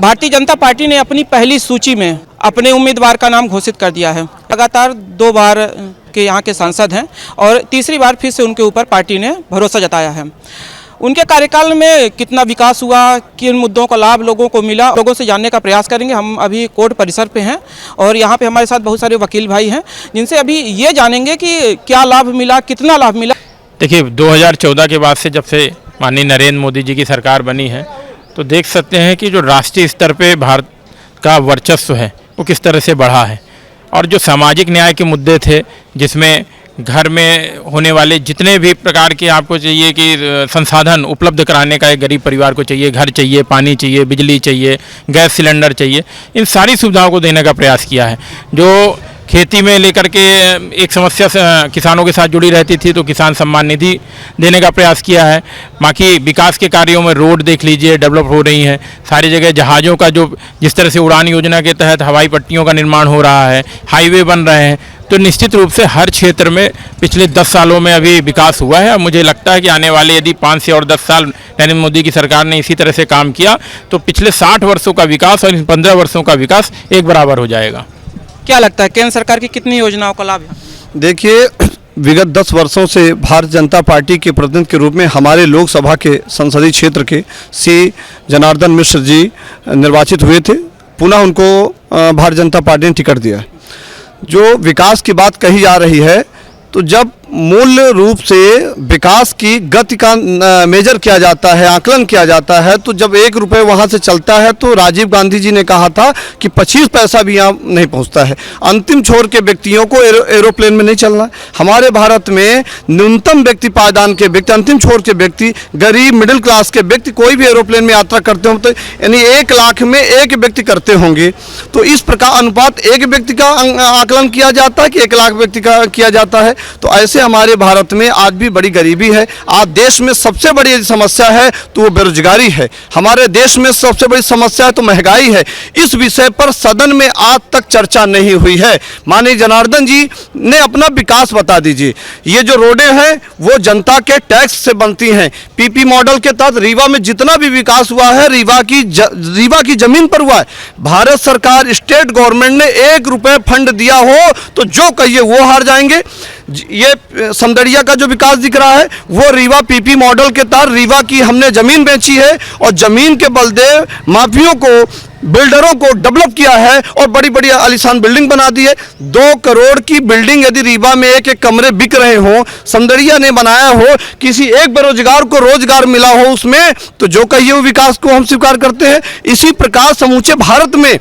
Bharatiya Janata party ने अपनी पहली सूची में अपने उम्मीदवार का नाम घोषित कर दिया है। लगातार 2 बार के यहाँ के सांसद हैं और तीसरी बार फिर से उनके ऊपर पार्टी ने भरोसा जताया है। उनके कार्यकाल में कितना विकास हुआ, किन मुद्दों का लाभ लोगों को मिला, लोगों से जानने का प्रयास करेंगे। हम अभी कोर्ट परिसर पे हैं और यहाँ पे हमारे साथ बहुत सारे वकील भाई हैं जिनसे अभी ये जानेंगे कि क्या लाभ मिला, कितना लाभ मिला। देखिए, 2014 के बाद से जब से माननीय नरेंद्र मोदी जी की सरकार बनी है तो देख सकते हैं कि जो राष्ट्रीय स्तर पे भारत का वर्चस्व है वो किस तरह से बढ़ा है। और जो सामाजिक न्याय के मुद्दे थे, जिसमें घर में होने वाले जितने भी प्रकार के आपको चाहिए कि संसाधन उपलब्ध कराने का एक गरीब परिवार को चाहिए, घर चाहिए, पानी चाहिए, बिजली चाहिए, गैस सिलेंडर चाहिए, इन सारी सुविधाओं को देने का प्रयास किया है। जो खेती में लेकर के एक समस्या किसानों के साथ जुड़ी रहती थी तो किसान सम्मान निधि देने का प्रयास किया है। बाकी विकास के कार्यों में रोड देख लीजिए, डेवलप हो रही हैं सारी जगह। जहाज़ों का जो जिस तरह से उड़ान योजना के तहत हवाई पट्टियों का निर्माण हो रहा है, हाईवे बन रहे हैं, तो निश्चित रूप से हर क्षेत्र में पिछले 10 सालों में अभी विकास हुआ है। और मुझे लगता है कि आने वाले यदि 5 से और 10 साल नरेंद्र मोदी की सरकार ने इसी तरह से काम किया तो पिछले 60 वर्षों का विकास और इन 15 वर्षों का विकास एक बराबर हो जाएगा। क्या लगता है केंद्र सरकार की कितनी योजनाओं का लाभ है? देखिए, विगत 10 वर्षों से भारतीय जनता पार्टी के प्रतिनिधि के रूप में हमारे लोकसभा के संसदीय क्षेत्र के सी जनार्दन मिश्र जी निर्वाचित हुए थे। पुनः उनको भारतीय जनता पार्टी ने टिकट दिया। जो विकास की बात कही जा रही है, तो जब मूल रूप से विकास की गति का मेजर किया जाता है, आकलन किया जाता है, तो जब 1 रुपये वहाँ से चलता है तो राजीव गांधी जी ने कहा था कि 25 पैसा भी यहाँ नहीं पहुँचता है। अंतिम छोर के व्यक्तियों को एरोप्लेन में नहीं चलना। हमारे भारत में न्यूनतम व्यक्ति पायदान के व्यक्ति, अंतिम छोर के व्यक्ति, गरीब मिडिल क्लास के व्यक्ति कोई भी एरोप्लेन में यात्रा करते हो तो यानी 1 लाख में 1 व्यक्ति करते होंगे। तो इस प्रकार अनुपात 1 व्यक्ति का आकलन किया जाता है कि 1 लाख व्यक्ति का किया जाता है। तो ऐसे हमारे भारत में आज भी बड़ी गरीबी है। आज देश में सबसे बड़ी समस्या है तो वो बेरोजगारी है। हमारे देश में सबसे बड़ी समस्या है तो महंगाई है। इस विषय पर सदन में आज तक चर्चा नहीं हुई है। माननीय जनार्दन जी ने अपना विकास बता दीजिए। ये जो रोडें हैं वो जनता के टैक्स से बनती हैं। पीपी मॉडल के तहत रीवा में जितना भी विकास हुआ है रीवा की जमीन पर हुआ है। भारत सरकार, स्टेट गवर्नमेंट ने 1 रुपये फंड दिया हो तो जो कहिए वो हार जाएंगे। ये समदड़िया का जो विकास दिख रहा है वो रीवा पीपी मॉडल के तहत रीवा की हमने जमीन बेची है और जमीन के बलदे माफियों को, बिल्डरों को डेवलप किया है और बड़ी बड़ी आलीशान बिल्डिंग बना दी है। 2 करोड़ की बिल्डिंग यदि रीवा में एक कमरे बिक रहे हो, समदड़िया ने बनाया हो, किसी एक बेरोजगार को रोजगार मिला हो उसमें, तो जो कहिए वो विकास को हम स्वीकार करते हैं। इसी प्रकार समूचे भारत में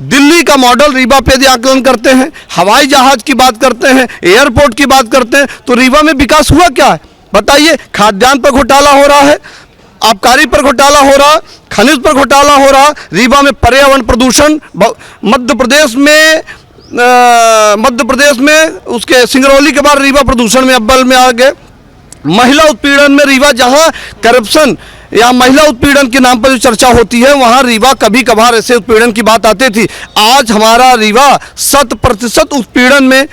दिल्ली का मॉडल रीवा पे यदि आकलन करते हैं, हवाई जहाज की बात करते हैं, एयरपोर्ट की बात करते हैं, तो रीवा में विकास हुआ क्या है बताइए? खाद्यान्न पर घोटाला हो रहा है, आबकारी पर घोटाला हो रहा, खनिज पर घोटाला हो रहा। रीवा में पर्यावरण प्रदूषण, मध्य प्रदेश में उसके सिंगरौली के बाद रीवा प्रदूषण में अव्वल में आ गए। महिला उत्पीड़न में रीवा, जहां करप्शन या महिला उत्पीड़न के नाम पर जो चर्चा होती है वहां रीवा कभी कभार ऐसे उत्पीड़न की बात आती थी। आज हमारा रीवा 100% उत्पीड़न में,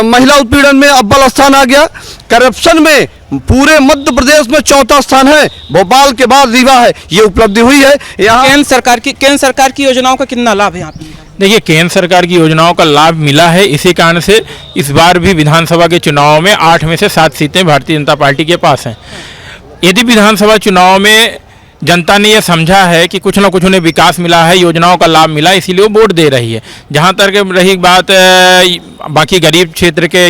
महिला उत्पीड़न में अव्वल स्थान आ गया। करप्शन में पूरे मध्य प्रदेश में 4था स्थान है, भोपाल के बाद रीवा है। ये उपलब्धि हुई है। यहाँ केंद्र सरकार की योजनाओं का कितना लाभ है यहाँ पे? देखिए, केंद्र सरकार की योजनाओं का लाभ मिला है। इसी कारण से इस बार भी विधानसभा के चुनाव में 8 में से 7 सीटें भारतीय जनता पार्टी के पास हैं। यदि विधानसभा चुनाव में जनता ने यह समझा है कि कुछ ना कुछ उन्हें विकास मिला है, योजनाओं का लाभ मिला, इसीलिए वो वोट दे रही है। जहाँ तक रही बात बाकी गरीब क्षेत्र के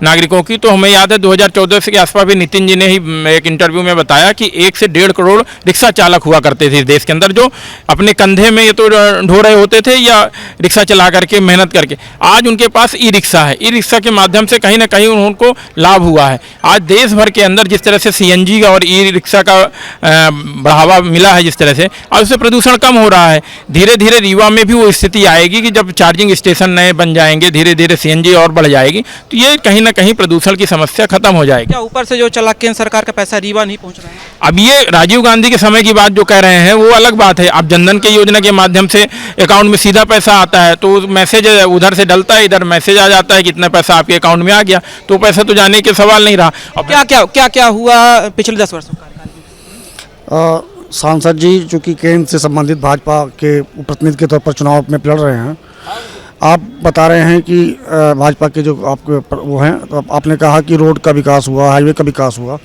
नागरिकों की, तो हमें याद है 2014 के आसपास भी नितिन जी ने ही एक इंटरव्यू में बताया कि 1 से 1.5 करोड़ रिक्शा चालक हुआ करते थे देश के अंदर, जो अपने कंधे में ये तो ढो रहे होते थे या रिक्शा चला करके मेहनत करके। आज उनके पास ई रिक्शा है। ई रिक्शा के माध्यम से कहीं ना कहीं उनको लाभ हुआ है। आज देश भर के अंदर जिस तरह से CNG और ई रिक्शा का बढ़ावा मिला है, जिस तरह से और उससे प्रदूषण कम हो रहा है। धीरे धीरे रीवा में भी वो स्थिति आएगी कि जब चार्जिंग स्टेशन नए बन जाएंगे, धीरे धीरे CNG और बढ़ जाएगी, तो ये कहीं ना कहीं प्रदूषण की समस्या खत्म हो जाएगी। क्या ऊपर से जो चला केंद्र सरकार का पैसा रीवा नहीं पहुंच रहा है? अब ये राजीव गांधी के समय की बात जो कह रहे हैं वो अलग बात है। अब जनधन के योजना के माध्यम से अकाउंट में सीधा पैसा आता है, तो मैसेज उधर से डलता है, इधर मैसेज आ जाता है कितना पैसा आपके अकाउंट में आ गया, तो पैसा तो जाने के सवाल नहीं रहा। क्या क्या हुआ पिछले 10 वर्षों का? सांसद जी चूँकि केंद्र से संबंधित भाजपा के प्रतिनिधि के तौर पर चुनाव में लड़ रहे हैं, आप बता रहे हैं कि भाजपा के जो आपके वो हैं, तो आपने कहा कि रोड का विकास हुआ, हाईवे का विकास हुआ।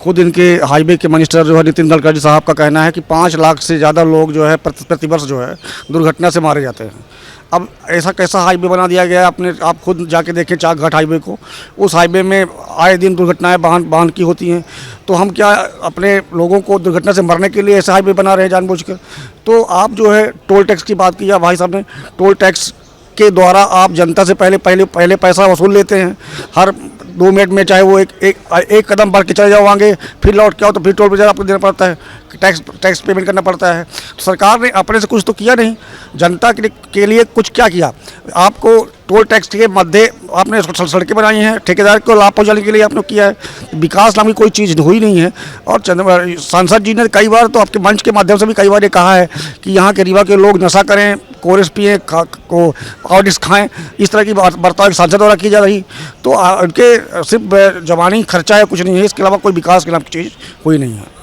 खुद इनके हाईवे के मिनिस्टर जो है नितिन गडकरी साहब का कहना है कि 5 लाख से ज़्यादा लोग जो है प्रतिवर्ष जो है दुर्घटना से मारे जाते हैं। अब ऐसा कैसा हाईवे बना दिया गया है, आप खुद जाके देखें चाकघाट हाईवे को। उस हाईवे में आए दिन दुर्घटनाएं वाहन की होती हैं। तो हम क्या अपने लोगों को दुर्घटना से मरने के लिए ऐसा हाईवे बना रहे हैं जानबूझकर? तो आप जो है टोल टैक्स की बात किया भाई साहब ने, टोल टैक्स के द्वारा आप जनता से पहले पैसा वसूल लेते हैं। हर 2 मिनट में चाहे वो एक कदम बढ़ के चले जाओ आगे, फिर लौट के आओ तो फिर टोल प्लाजा आपको देना पड़ता है, टैक्स पेमेंट करना पड़ता है। तो सरकार ने अपने से कुछ तो किया नहीं, जनता के लिए कुछ क्या किया? आपको टोल टैक्स के मध्य आपने सड़कें बनाई हैं, ठेकेदार को लाभ पहुँचाने के लिए आपने किया है। विकास नाम की कोई चीज़ हुई नहीं है। और सांसद जी ने कई बार तो आपके मंच के माध्यम से भी कई बार ये कहा है कि यहाँ के रीवा के लोग नशा करें, कोरस पिए, ऑडिस खाएँ, इस तरह की बर्ताव सांसद द्वारा की जा रही। तो उनके सिर्फ जवानी खर्चा है, कुछ नहीं है, इसके अलावा कोई विकास के नाम की चीज़ हुई नहीं है।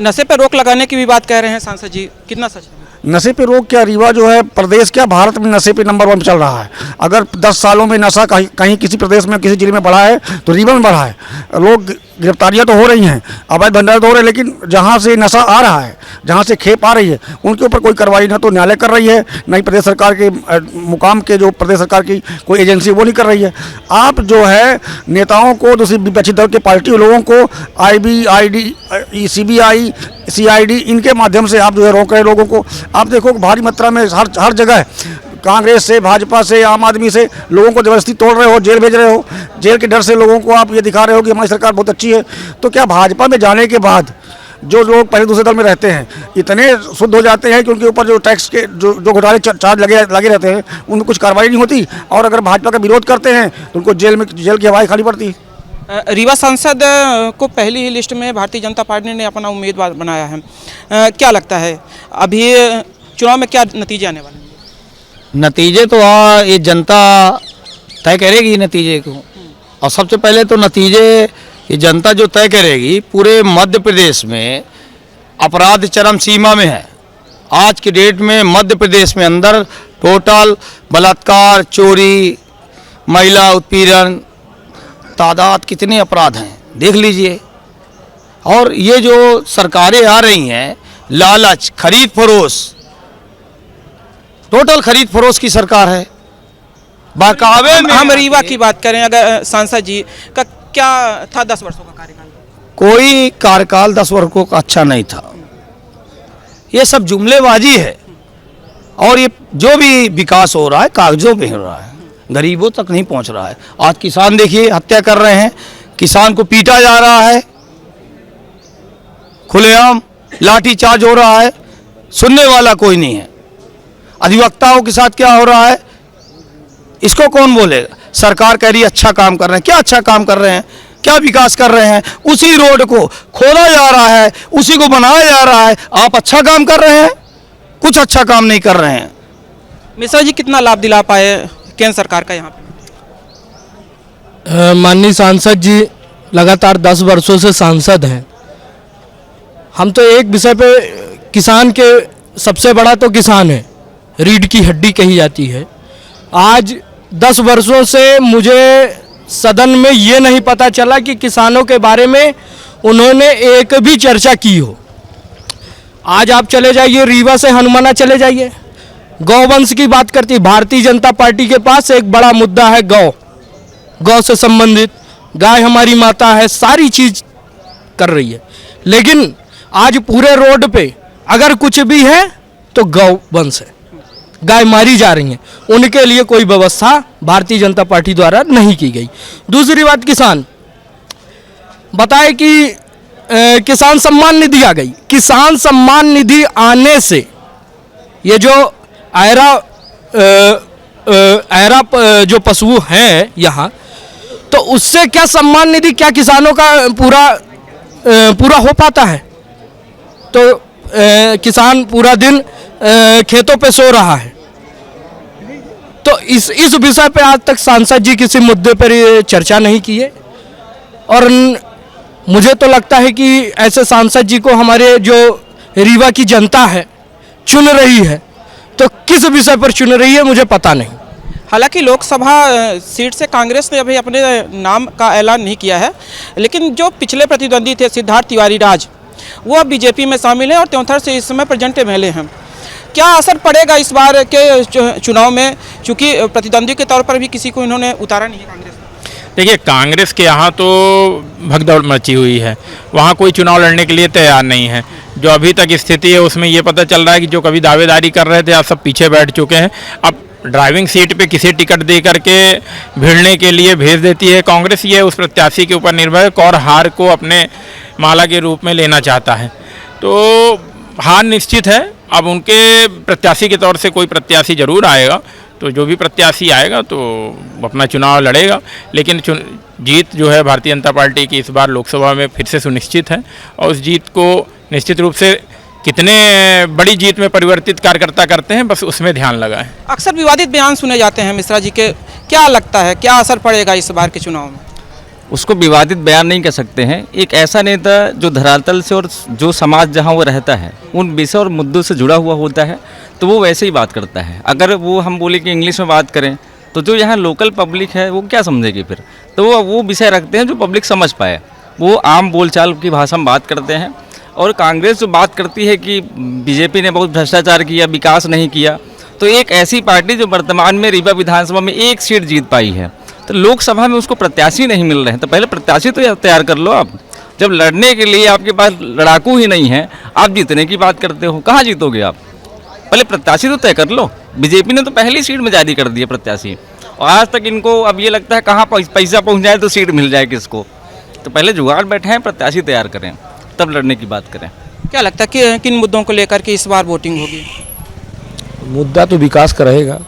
नशे पर रोक लगाने की भी बात कह रहे हैं सांसद जी, कितना सच है? नशे पे रोक क्या, रीवा जो है प्रदेश क्या भारत में नशे पे नंबर 1 चल रहा है। अगर 10 सालों में नशा कहीं किसी प्रदेश में किसी जिले में बढ़ा है तो रीवा में बढ़ा है। लोग गिरफ्तारियां तो हो रही हैं, अवैध भंडार तो हो रहे हैं, लेकिन जहां से नशा आ रहा है, जहां से खेप आ रही है, उनके ऊपर कोई कार्रवाई ना तो न्यायालय कर रही है, ना ही प्रदेश सरकार के मुकाम के जो प्रदेश सरकार की कोई एजेंसी वो नहीं कर रही है। आप जो है नेताओं को, दूसरी विपक्षी दल के पार्टी लोगों को IB, ID, CBI, CID इनके माध्यम से आप जो है रोक रहे लोगों को। आप देखो भारी मात्रा में हर जगह कांग्रेस से, भाजपा से, आम आदमी से लोगों को जबरदस्ती तोड़ रहे हो, जेल भेज रहे हो। जेल के डर से लोगों को आप ये दिखा रहे हो कि हमारी सरकार बहुत अच्छी है। तो क्या भाजपा में जाने के बाद जो लोग पहले दूसरे दल में रहते हैं इतने शुद्ध हो जाते हैं कि उनके ऊपर जो टैक्स के जो घोटाले चार्ज लगे रहते हैं उनमें कुछ कार्रवाई नहीं होती, और अगर भाजपा का विरोध करते हैं तो उनको जेल की हवाएं खानी पड़ती है। रीवा सांसद को पहली ही लिस्ट में भारतीय जनता पार्टी ने अपना उम्मीदवार बनाया है। क्या लगता है अभी चुनाव में क्या नतीजे आने वाले हैं? नतीजे तो ये जनता तय करेगी नतीजे को। और सबसे पहले तो नतीजे ये जनता जो तय करेगी। पूरे मध्य प्रदेश में अपराध चरम सीमा में है। आज की डेट में मध्य प्रदेश में अंदर टोटल बलात्कार, चोरी, महिला उत्पीड़न, तादाद कितने अपराध हैं देख लीजिए। और ये जो सरकारें आ रही हैं, लालच, खरीद फरोश, टोटल खरीद फरोश की सरकार है। बाकावे में हम रीवा की बात करें, अगर सांसद जी का क्या था 10 वर्षों का कार्यकाल? कोई कार्यकाल 10 वर्षों का अच्छा नहीं था। ये सब जुमलेबाजी है। और ये जो भी विकास हो रहा है कागजों पे हो रहा है, गरीबों तक नहीं पहुंच रहा है। आज किसान देखिए हत्या कर रहे हैं, किसान को पीटा जा रहा है, खुलेआम लाठीचार्ज हो रहा है, सुनने वाला कोई नहीं है। अधिवक्ताओं के साथ क्या हो रहा है इसको कौन बोलेगा? सरकार कह रही है अच्छा काम कर रहे हैं। क्या अच्छा काम कर रहे हैं? क्या विकास कर रहे हैं? उसी रोड को खोदा जा रहा है, उसी को बनाया जा रहा है। आप अच्छा काम कर रहे हैं? कुछ अच्छा काम नहीं कर रहे हैं। मिश्रा जी कितना लाभ दिला पाए केंद्र सरकार का यहाँ पे? माननीय सांसद जी लगातार 10 वर्षों से सांसद हैं। हम तो एक विषय पे, किसान के सबसे बड़ा तो किसान है, रीढ़ की हड्डी कही जाती है। आज 10 वर्षों से मुझे सदन में ये नहीं पता चला कि किसानों के बारे में उन्होंने एक भी चर्चा की हो। आज आप चले जाइए रीवा से हनुमाना चले जाइए, गौवंश की बात करती है भारतीय जनता पार्टी के पास एक बड़ा मुद्दा है गौ से संबंधित। गाय हमारी माता है, सारी चीज कर रही है। लेकिन आज पूरे रोड पे अगर कुछ भी है तो गौवंश है, गाय मारी जा रही हैं। उनके लिए कोई व्यवस्था भारतीय जनता पार्टी द्वारा नहीं की गई। दूसरी बात, किसान बताए कि किसान सम्मान निधि आ गई। किसान सम्मान निधि आने से ये जो ऐरा जो पशु हैं यहाँ, तो उससे क्या सम्मान निधि, क्या किसानों का पूरा हो पाता है? तो किसान पूरा दिन खेतों पे सो रहा है। तो इस विषय पे आज तक सांसद जी किसी मुद्दे पर चर्चा नहीं की है। और मुझे तो लगता है कि ऐसे सांसद जी को हमारे जो रीवा की जनता है, चुन रही है, तो किस विषय पर चुन रही है मुझे पता नहीं। हालांकि लोकसभा सीट से कांग्रेस ने अभी अपने नाम का ऐलान नहीं किया है, लेकिन जो पिछले प्रतिद्वंदी थे सिद्धार्थ तिवारी राज, वो अब बीजेपी में शामिल हैं और त्योंथर से इस समय प्रेजेंट एमएलए हैं। क्या असर पड़ेगा इस बार के चुनाव में, चूँकि प्रतिद्वंदी के तौर पर भी किसी को इन्होंने उतारा नहीं है कांग्रेस? देखिए, कांग्रेस के यहाँ तो भगदड़ मची हुई है, वहाँ कोई चुनाव लड़ने के लिए तैयार नहीं है। जो अभी तक स्थिति है उसमें ये पता चल रहा है कि जो कभी दावेदारी कर रहे थे आज सब पीछे बैठ चुके हैं। अब ड्राइविंग सीट पे किसी टिकट दे करके भिड़ने के लिए भेज देती है कांग्रेस, ये उस प्रत्याशी के ऊपर निर्भर है और हार को अपने माला के रूप में लेना चाहता है। तो हार निश्चित है। अब उनके प्रत्याशी के तौर से कोई प्रत्याशी जरूर आएगा, तो जो भी प्रत्याशी आएगा तो अपना चुनाव लड़ेगा, लेकिन जीत जो है भारतीय जनता पार्टी की इस बार लोकसभा में फिर से सुनिश्चित है। और उस जीत को निश्चित रूप से कितने बड़ी जीत में परिवर्तित कार्यकर्ता करते हैं, बस उसमें ध्यान लगाएं। अक्सर विवादित बयान सुने जाते हैं मिश्रा जी के, क्या लगता है क्या असर पड़ेगा इस बार के चुनाव में? उसको विवादित बयान नहीं कह सकते हैं। एक ऐसा नेता जो धरातल से और जो समाज जहां वो रहता है उन विषय और मुद्दों से जुड़ा हुआ होता है, तो वो वैसे ही बात करता है। अगर वो हम बोले कि इंग्लिश में बात करें तो जो यहाँ लोकल पब्लिक है वो क्या समझेगी फिर? तो वो विषय रखते हैं जो पब्लिक समझ पाए। वो आम बोलचाल की भाषा में बात करते हैं। और कांग्रेस जो बात करती है कि बीजेपी ने बहुत भ्रष्टाचार किया, विकास नहीं किया, तो एक ऐसी पार्टी जो वर्तमान में रीवा विधानसभा में 1 सीट जीत पाई है, तो लोकसभा में उसको प्रत्याशी नहीं मिल रहे हैं। तो पहले प्रत्याशी तो तैयार कर लो आप। जब लड़ने के लिए आपके पास लड़ाकू ही नहीं है, आप जीतने की बात करते हो, कहाँ जीतोगे आप? पहले प्रत्याशी तो तय कर लो। बीजेपी ने तो पहली सीट में जारी कर दिया प्रत्याशी, और आज तक इनको अब ये लगता है कहाँ पैसा पहुँच जाए तो सीट मिल जाए किसको। तो पहले जुगाड़ बैठे हैं, प्रत्याशी तैयार करें, तब लड़ने की बात करें। क्या लगता है कि किन मुद्दों को लेकर के इस बार वोटिंग होगी? मुद्दा तो विकास का रहेगा।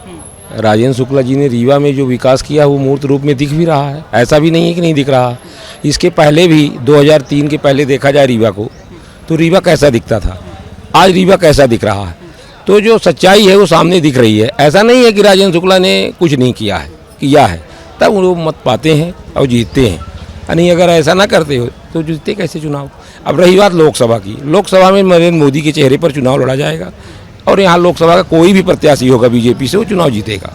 राजेंद्र शुक्ला जी ने रीवा में जो विकास किया वो मूर्त रूप में दिख भी रहा है, ऐसा भी नहीं है कि नहीं दिख रहा। इसके पहले भी 2003 के पहले देखा जाए रीवा को, तो रीवा कैसा दिखता था, आज रीवा कैसा दिख रहा है। तो जो सच्चाई है वो सामने दिख रही है। ऐसा नहीं है कि राजेंद्र शुक्ला ने कुछ नहीं किया है, तब वो मत पाते हैं और जीतते हैं। यानी अगर ऐसा ना करते हो तो जीतते कैसे चुनाव? अब रही बात लोकसभा की, लोकसभा में नरेंद्र मोदी के चेहरे पर चुनाव लड़ा जाएगा और यहाँ लोकसभा का कोई भी प्रत्याशी होगा बीजेपी से वो चुनाव जीतेगा।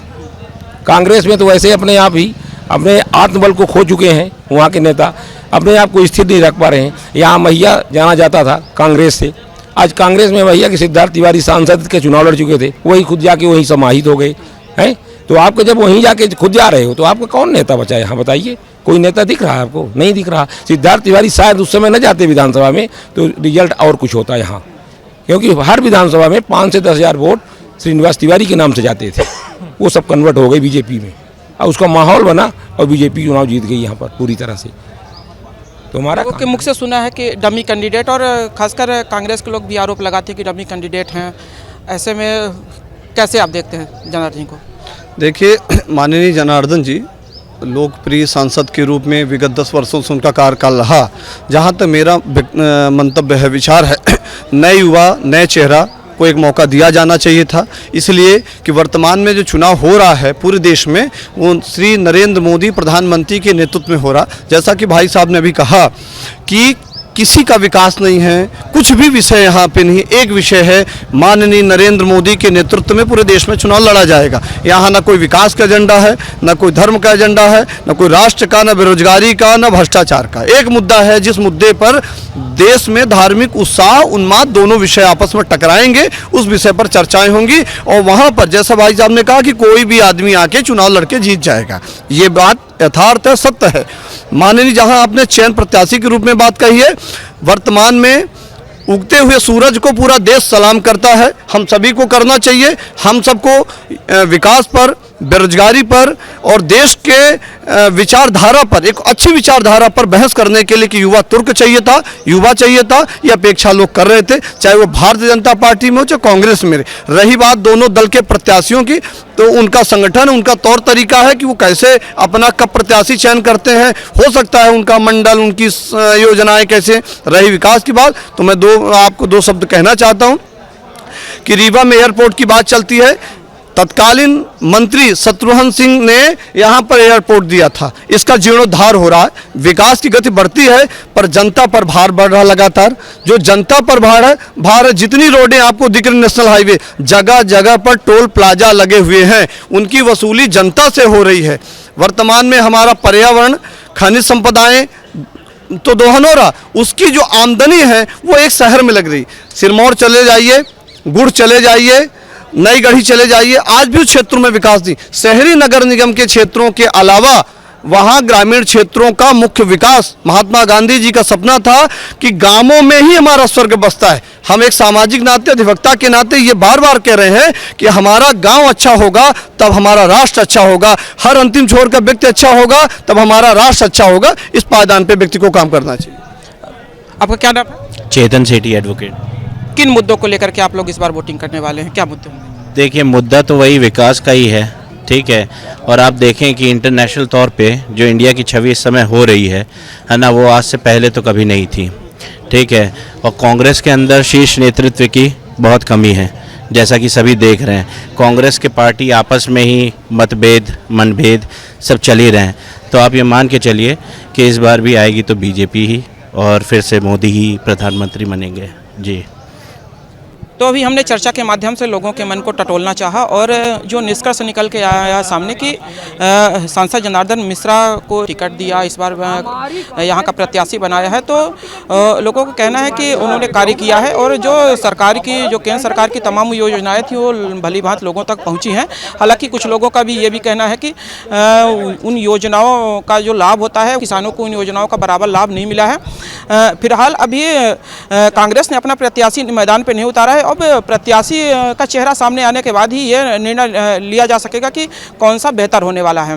कांग्रेस में तो वैसे अपने आप ही अपने आत्मबल को खो चुके हैं, वहाँ के नेता अपने आप को स्थिर नहीं रख पा रहे हैं। यहाँ मैया जाना जाता था कांग्रेस से, आज कांग्रेस में मैया के सिद्धार्थ तिवारी सांसद के चुनाव लड़ चुके थे, वही खुद जाके वहीं समाहित हो गए हैं। तो आपको जब वहीं जाके खुद जा रहे हो तो आपका कौन नेता बचा है यहाँ बताइए? कोई नेता दिख रहा है आपको? नहीं दिख रहा। सिद्धार्थ तिवारी शायद उस समय न जाते विधानसभा में तो रिजल्ट और कुछ होता यहाँ, क्योंकि हर विधानसभा में 5 से 10 हज़ार वोट श्रीनिवास तिवारी के नाम से जाते थे, वो सब कन्वर्ट हो गए बीजेपी में और उसका माहौल बना और बीजेपी चुनाव जीत गई यहाँ पर पूरी तरह से। तो हमारा के मुख से सुना है कि डमी कैंडिडेट, और खासकर कांग्रेस के लोग भी आरोप लगाते हैं कि डमी कैंडिडेट हैं। ऐसे में कैसे आप देखते हैं जनार्दन जी को? देखिए, माननीय जनार्दन जी लोकप्रिय सांसद के रूप में विगत 10 वर्षों से उनका कार्यकाल रहा। जहाँ तक मेरा मंतव्य है, विचार है, नए युवा नए चेहरा को एक मौका दिया जाना चाहिए था, इसलिए कि वर्तमान में जो चुनाव हो रहा है पूरे देश में वो श्री नरेंद्र मोदी प्रधानमंत्री के नेतृत्व में हो रहा। जैसा कि भाई साहब ने अभी कहा कि किसी का विकास नहीं है, कुछ भी विषय यहाँ पे नहीं। एक विषय है, माननीय नरेंद्र मोदी के नेतृत्व में पूरे देश में चुनाव लड़ा जाएगा। यहाँ ना कोई विकास का एजेंडा है, ना कोई धर्म का एजेंडा है, ना कोई राष्ट्र का, ना बेरोजगारी का, ना भ्रष्टाचार का। एक मुद्दा है जिस मुद्दे पर देश में धार्मिक उत्साह उन्माद दोनों विषय आपस में टकराएंगे, उस विषय पर चर्चाएं होंगी और वहाँ पर जैसा भाई साहब ने कहा कि कोई भी आदमी आके चुनाव लड़के जीत जाएगा, ये बात यथार्थ है, सत्य है। माननीय जहां आपने चयन प्रत्याशी के रूप में बात कही है, वर्तमान में उगते हुए सूरज को पूरा देश सलाम करता है, हम सभी को करना चाहिए। हम सबको विकास पर, बेरोजगारी पर और देश के विचारधारा पर, एक अच्छी विचारधारा पर बहस करने के लिए कि युवा तुर्क चाहिए था, युवा चाहिए था, ये अपेक्षा लोग कर रहे थे, चाहे वो भारतीय जनता पार्टी में हो चाहे कांग्रेस में। रही बात दोनों दल के प्रत्याशियों की, तो उनका संगठन, उनका तौर तरीका है कि वो कैसे अपना कब प्रत्याशी चयन करते हैं, हो सकता है उनका मंडल, उनकी योजनाएं कैसे। रही विकास की बात, तो मैं आपको 2 शब्द कहना चाहता हूँ कि रीवा में एयरपोर्ट की बात चलती है, तत्कालीन मंत्री शत्रुघ्न सिंह ने यहाँ पर एयरपोर्ट दिया था। इसका जीर्णोद्धार हो रहा है, विकास की गति बढ़ती है, पर जनता पर भार बढ़ रहा लगातार। जो जनता पर भार है, जितनी रोडें आपको दिख रही नेशनल हाईवे, जगह जगह पर टोल प्लाजा लगे हुए हैं, उनकी वसूली जनता से हो रही है। वर्तमान में हमारा पर्यावरण, खनिज संपदाएं तो दोहन हो रहा, उसकी जो आमदनी है वो एक शहर में लग रही। सिरमौर चले जाइए, गुड़ चले जाइए, नई गढ़ी चले जाइए, आज भी उस क्षेत्रों में विकास नहीं। शहरी नगर निगम के क्षेत्रों के अलावा वहाँ ग्रामीण क्षेत्रों का मुख्य विकास, महात्मा गांधी जी का सपना था कि गांवों में ही हमारा स्वर्ग बसता है। हम एक सामाजिक नाते, अधिवक्ता के नाते ये बार बार कह रहे हैं कि हमारा गांव अच्छा होगा तब हमारा राष्ट्र अच्छा होगा, हर अंतिम छोर का व्यक्ति अच्छा होगा तब हमारा राष्ट्र अच्छा होगा। इस पायदान पे व्यक्ति को काम करना चाहिए। आपका क्या नाम है? चेतन सेठी एडवोकेट। किन मुद्दों को लेकर के आप लोग इस बार वोटिंग करने वाले हैं, क्या मुद्दे होंगे? देखिए, मुद्दा तो वही विकास का ही है, ठीक है। और आप देखें कि इंटरनेशनल तौर पे जो इंडिया की छवि इस समय हो रही है ना, वो आज से पहले तो कभी नहीं थी, ठीक है। और कांग्रेस के अंदर शीर्ष नेतृत्व की बहुत कमी है, जैसा कि सभी देख रहे हैं। कांग्रेस के पार्टी आपस में ही मतभेद, मनभेद सब चल ही रहे हैं। तो आप ये मान के चलिए कि इस बार भी आएगी तो बीजेपी ही, और फिर से मोदी ही प्रधानमंत्री बनेंगे जी। तो अभी हमने चर्चा के माध्यम से लोगों के मन को टटोलना चाहा, और जो निष्कर्ष निकल के आया सामने कि सांसद जनार्दन मिश्रा को टिकट दिया, इस बार यहाँ का प्रत्याशी बनाया है, तो लोगों का कहना है कि उन्होंने कार्य किया है, और जो सरकार की, जो केंद्र सरकार की तमाम योजनाएं थी वो भली भांत लोगों तक पहुँची हैं। हालांकि कुछ लोगों का भी ये भी कहना है कि उन योजनाओं का जो लाभ होता है, किसानों को उन योजनाओं का बराबर लाभ नहीं मिला है। फिलहाल अभी कांग्रेस ने अपना प्रत्याशी मैदान पर नहीं उतारा है। अब प्रत्याशी का चेहरा सामने आने के बाद ही ये निर्णय लिया जा सकेगा कि कौन सा बेहतर होने वाला है।